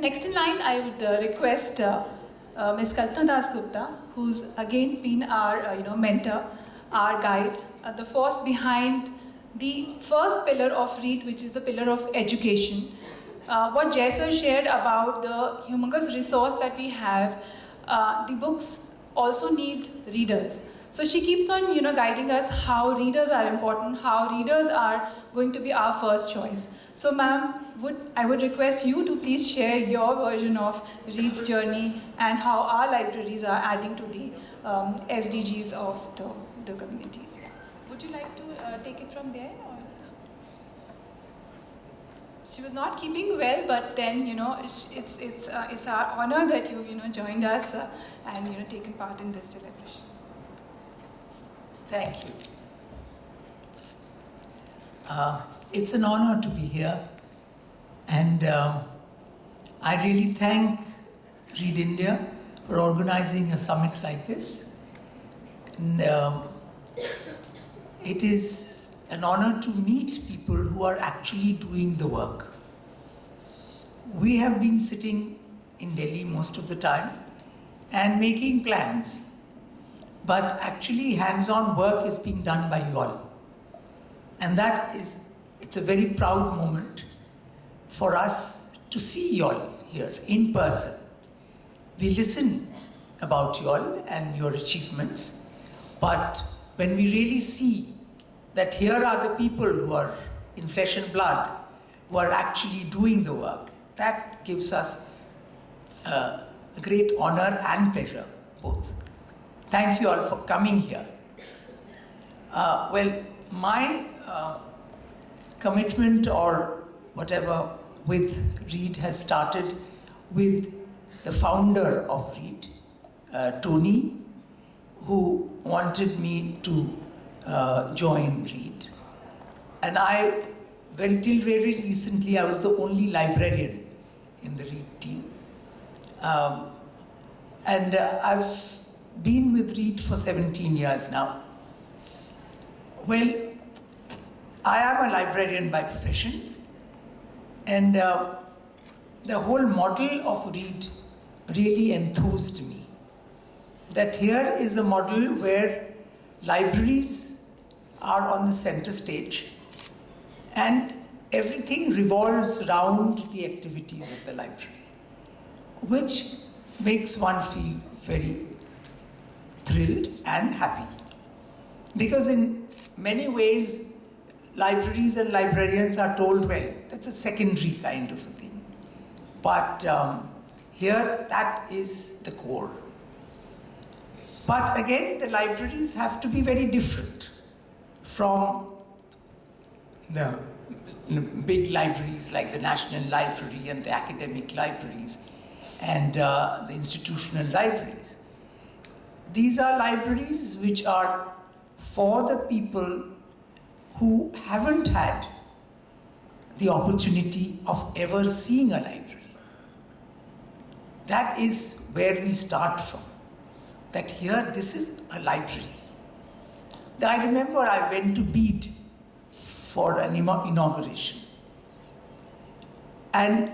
Next in line, I would request Ms. Kalpana Dasgupta, who's again been our mentor, our guide, the force behind the first pillar of READ, which is the pillar of education. What Jay sir shared about the humongous resource that we have, the books also need readers. So she keeps on guiding us how readers are important, how readers are going to be our first choice. So ma'am, I would request you to please share your version of READ's journey and how our libraries are adding to the SDGs of the communities. Would you like to take it from there? Or? She was not keeping well, but then it's our honor that you joined us and taken part in this celebration. Thank you. It's an honor to be here, and I really thank READ India for organizing a summit like this. And, it is an honor to meet people who are actually doing the work. We have been sitting in Delhi most of the time and making plans, but actually hands-on work is being done by you all. And it's a very proud moment for us to see you all here in person. We listen about you all and your achievements, but when we really see that here are the people who are in flesh and blood, who are actually doing the work, that gives us a great honor and pleasure, both. Thank you all for coming here. Well, my commitment or whatever with READ has started with the founder of READ, Tony, who wanted me to join READ. And till very recently, I was the only librarian in the READ team. And I've been with READ for 17 years now. Well, I am a librarian by profession, and the whole model of READ really enthused me. That here is a model where libraries are on the center stage and everything revolves around the activities of the library, which makes one feel very thrilled and happy. Because in many ways, libraries and librarians are told, well, that's a secondary kind of a thing. But here, that is the core. But again, the libraries have to be very different from the big libraries like the National Library and the academic libraries and the institutional libraries. These are libraries which are for the people who haven't had the opportunity of ever seeing a library. That is where we start from. That here, this is a library. I remember I went to Bede for an inauguration. And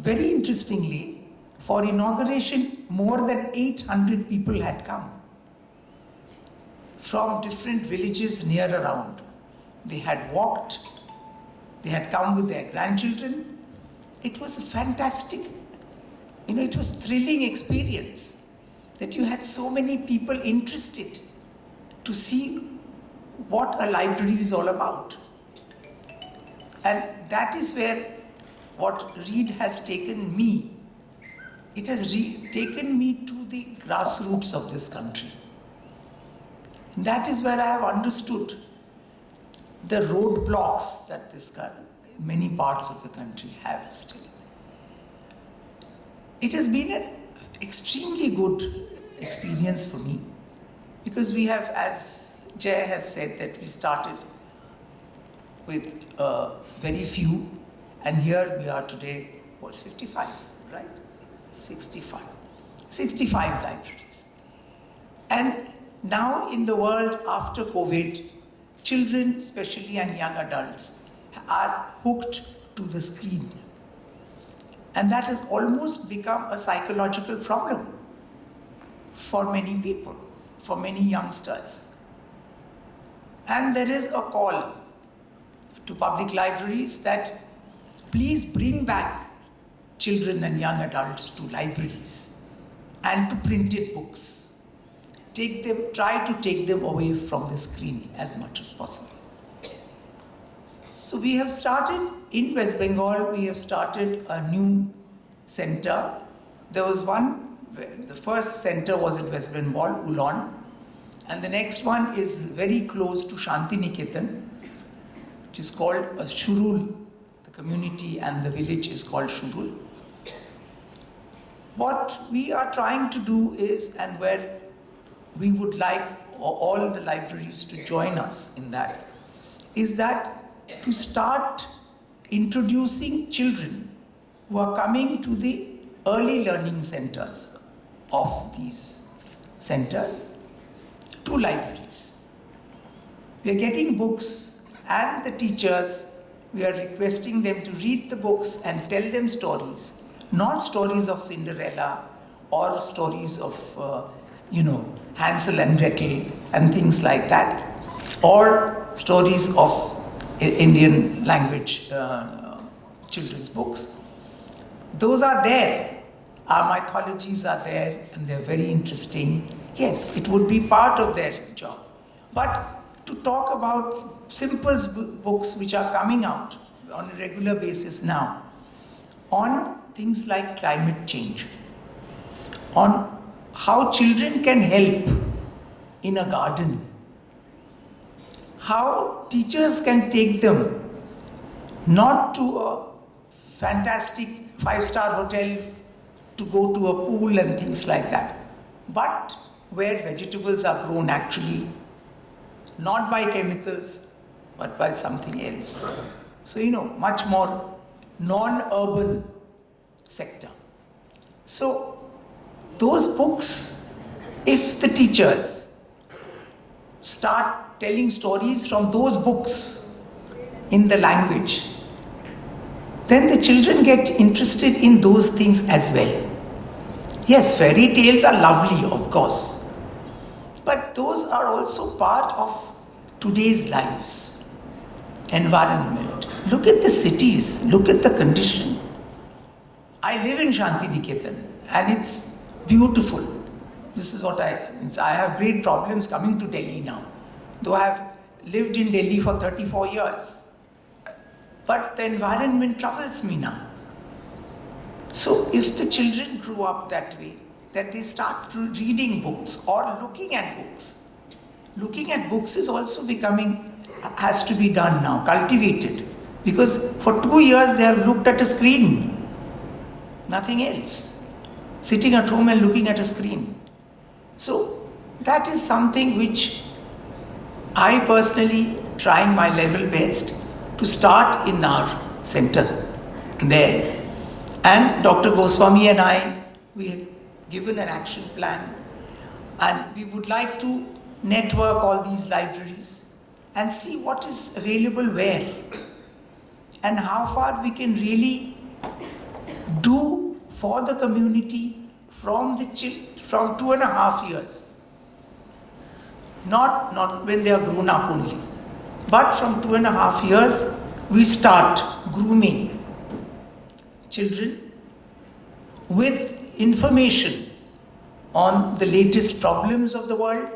very interestingly, for inauguration, more than 800 people had come from different villages near around. They had walked, they had come with their grandchildren. It was a fantastic, it was a thrilling experience that you had so many people interested to see what a library is all about. And that is where what READ has taken me. It has taken me to the grassroots of this country. That is where I have understood the roadblocks that many parts of the country have still. It has been an extremely good experience for me, because we have, as Jay has said, that we started with very few, and here we are today, 55, right? 65. 65 libraries. And now in the world after COVID, children, especially, and young adults are hooked to the screen. And that has almost become a psychological problem for many people, for many youngsters. And there is a call to public libraries that please bring back children and young adults to libraries and to printed books. Try to take them away from the screen as much as possible. So we have started in West Bengal, we have started a new center. There was one, the first center was at West Bengal, Ulon, and the next one is very close to Shantiniketan, which is called Shurul. The community and the village is called Shurul. What we are trying to do is, and where we would like all the libraries to join us in that, is that to start introducing children who are coming to the early learning centers of these centers to libraries. We are getting books, and the teachers, we are requesting them to read the books and tell them stories, not stories of Cinderella or stories of Hansel and Gretel and things like that, or stories of Indian language children's books. Those are there. Our mythologies are there, and they're very interesting. Yes, it would be part of their job. But to talk about simple books which are coming out on a regular basis now, on things like climate change, on how children can help in a garden, how teachers can take them not to a fantastic 5-star hotel to go to a pool and things like that, but where vegetables are grown actually, not by chemicals, but by something else. So, much more non-urban sector. So, those books, if the teachers start telling stories from those books in the language, then the children get interested in those things as well. Yes, fairy tales are lovely, of course, but those are also part of today's lives, environment. Look at the cities, look at the condition. I live in Shantiniketan, and it's beautiful. This is what I have great problems coming to Delhi now, though I have lived in Delhi for 34 years. But the environment troubles me now. So if the children grew up that way, that they start reading books or looking at books. Looking at books is also has to be done now, cultivated. Because for 2 years they have looked at a screen, nothing else. Sitting at home and looking at a screen. So that is something which I personally trying my level best to start in our center there. And Dr. Goswami and I, we had given an action plan, and we would like to network all these libraries and see what is available where and how far we can really do for the community from 2.5 years. Not when they are grown up only, but from 2.5 years we start grooming children with information on the latest problems of the world,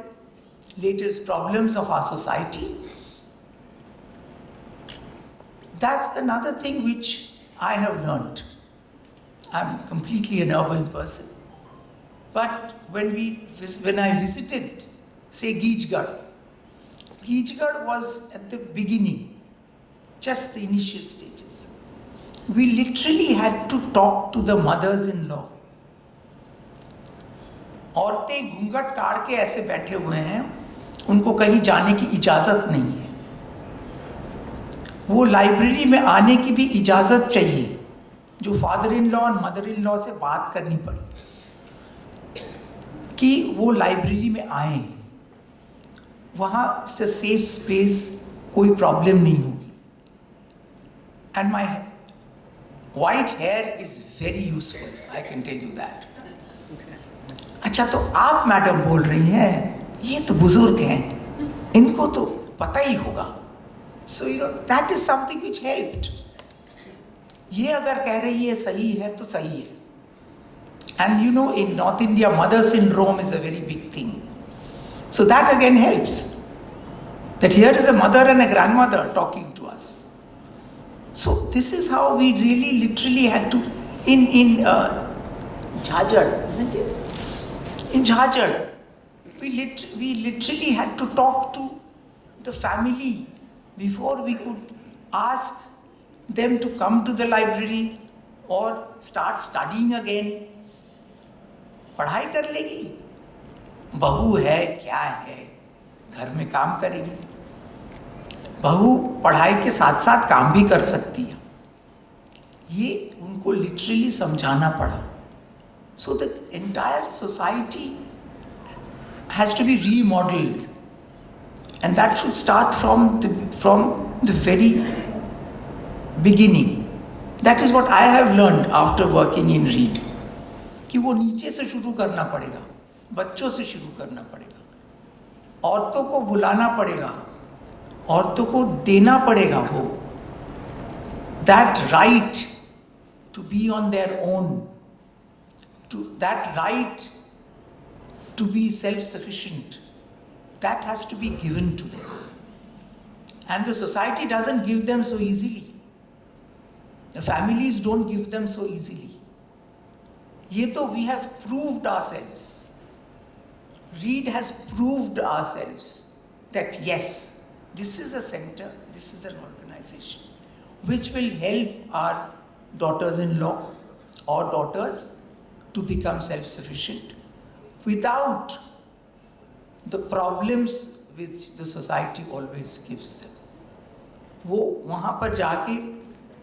latest problems of our society. That's another thing which I have learned. I'm completely an urban person. But when I visited, say, Geejgarh was at the beginning, just the initial stages. We literally had to talk to the mothers-in-law. औरतें घूंघट काढ़ के ऐसे बैठे हुए हैं, उनको कहीं जाने की इजाजत नहीं है. वो लाइब्रेरी में आने की भी इजाजत चाहिए, जो फादर इन लॉ और मदर इन लॉ से बात करनी पड़ी कि वो लाइब्रेरी में आए. वहाँ से सेफ स्पेस, कोई प्रॉब्लम नहीं होगी. And my white hair is very useful, I can tell you that. अच्छा, तो आप मैडम बोल रही हैं, ये तो बुजुर्ग हैं, इनको तो पता ही होगा. So that is something which helped. ये अगर कह रही है सही है तो सही है. And in North India, mother syndrome is a very big thing. So that again helps. That here is a mother and a grandmother talking to us. So this is how we really literally had to, in Jhajjar, isn't it? In Jhajjar, we literally had to talk to the family before we could ask them to come to the library or start studying again. पढ़ाई कर लेगी, बहू है क्या है, घर में काम करेगी. बहू पढ़ाई के साथ साथ काम भी कर सकती है. ये उनको लिटरली समझाना पड़ा. So the entire society has to be remodeled, and that should start from the very beginning. That is what I have learned after working in Reed. कि वो नीचे से शुरू करना पड़ेगा, बच्चों से शुरू करना पड़ेगा, औरतों को बुलाना पड़ेगा, औरतों को देना पड़ेगा वो that right to be on their own, to that right to be self-sufficient, that has to be given to them. And the society doesn't give them so easily. The families don't give them so easily. ये तो we have proved ourselves. Reed has proved ourselves that yes, this is a center, this is an organization which will help our daughters-in-law or daughters to become self-sufficient without the problems which the society always gives them. वो वहाँ पर जाके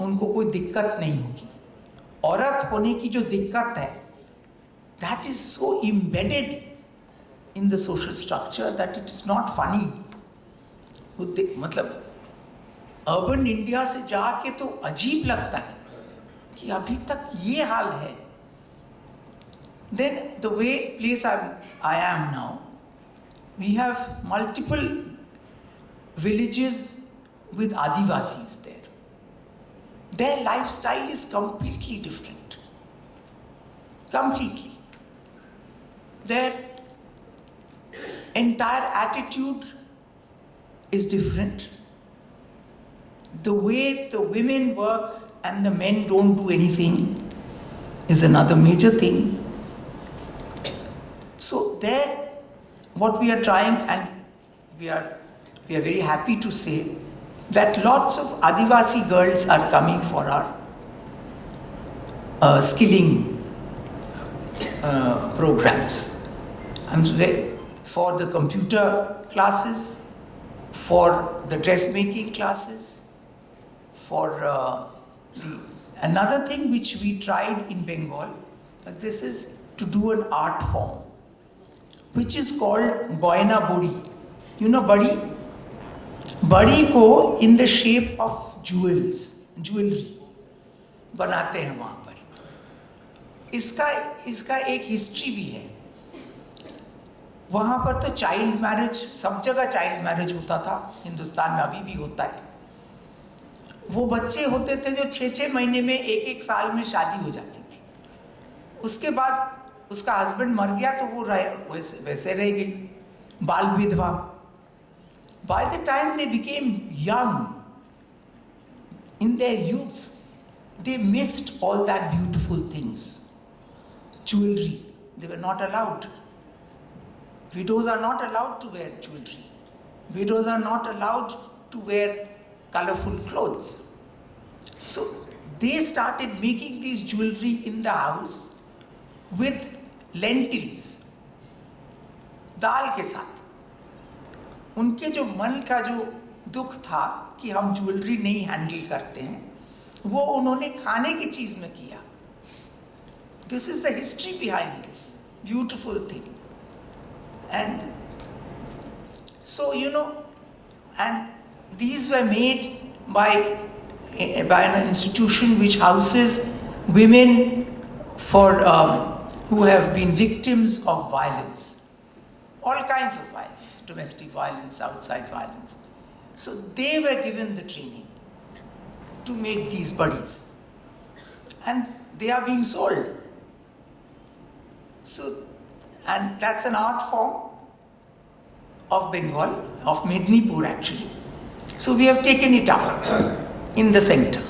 उनको कोई दिक्कत नहीं होगी. औरत होने की जो दिक्कत है, that is so embedded in the social structure that it is not funny. मतलब अर्बन इंडिया से जाके तो अजीब लगता है कि अभी तक ये हाल है. Then the place I am now, we have multiple villages with Adivasis there. Their lifestyle is completely different. Completely. Their entire attitude is different. The way the women work and the men don't do anything is another major thing. So there, what we are trying, and we are very happy to say that lots of Adivasi girls are coming for our skilling programs. For the computer classes, for the dressmaking classes, for another thing which we tried in Bengal, this is to do an art form, which is called Goina Bodi. You know Badi? Badi को in the shape of jewelry बनाते हैं वहाँ पर. इसका एक history भी है. वहाँ पर तो चाइल्ड मैरिज, सब जगह चाइल्ड मैरिज होता था, हिंदुस्तान में अभी भी होता है. वो बच्चे होते थे जो 6-6 महीने में, 1-1 साल में शादी हो जाती थी. उसके बाद उसका हस्बैंड मर गया तो वो वैसे रह गई, बाल विधवा. By the time they became young, in their youth, they missed all that beautiful things. Jewelry, they were not allowed. Widows are not allowed to wear jewelry. Widows are not allowed to wear colorful clothes. So they started making these jewelry in the house with lentils, दाल के साथ. उनके जो मन का जो दुख था कि हम ज्वेलरी नहीं हैंडल करते हैं, वो उन्होंने खाने की चीज में किया. This is the history behind this beautiful thing. And so and these were made by by an institution which houses women for who have been victims of violence, all kinds of violence, domestic violence, outside violence. So they were given the training to make these buddies, and they are being sold. So, and that's an art form of Bengal, of Mednipur actually. So we have taken it up in the center.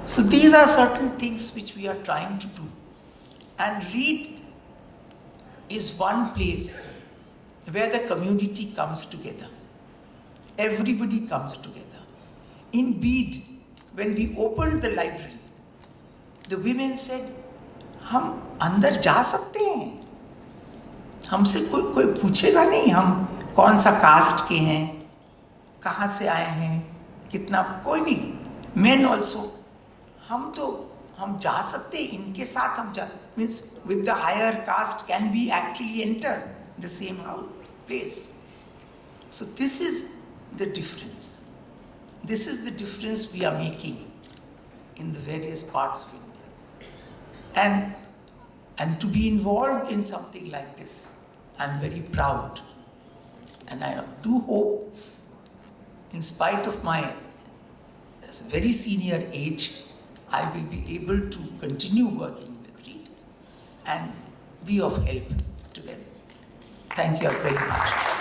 So these are certain things which we are trying to do. And READ is one place where the community comes together. Everybody comes together. In Bede, when we opened the library, the women said, हम अंदर जा सकते हैं, हमसे कोई पूछेगा नहीं हम कौन सा कास्ट के हैं, कहाँ से आए हैं, कितना, कोई नहीं, men also, हम जा सकते हैं, इनके साथ हम जा, means with the higher caste can we actually enter the same place. So this is the difference. This is the difference we are making in the various parts of India. And to be involved in something like this, I'm very proud. And I do hope, in spite of my very senior age, I will be able to continue working with READ and be of help to them. Thank you all very much.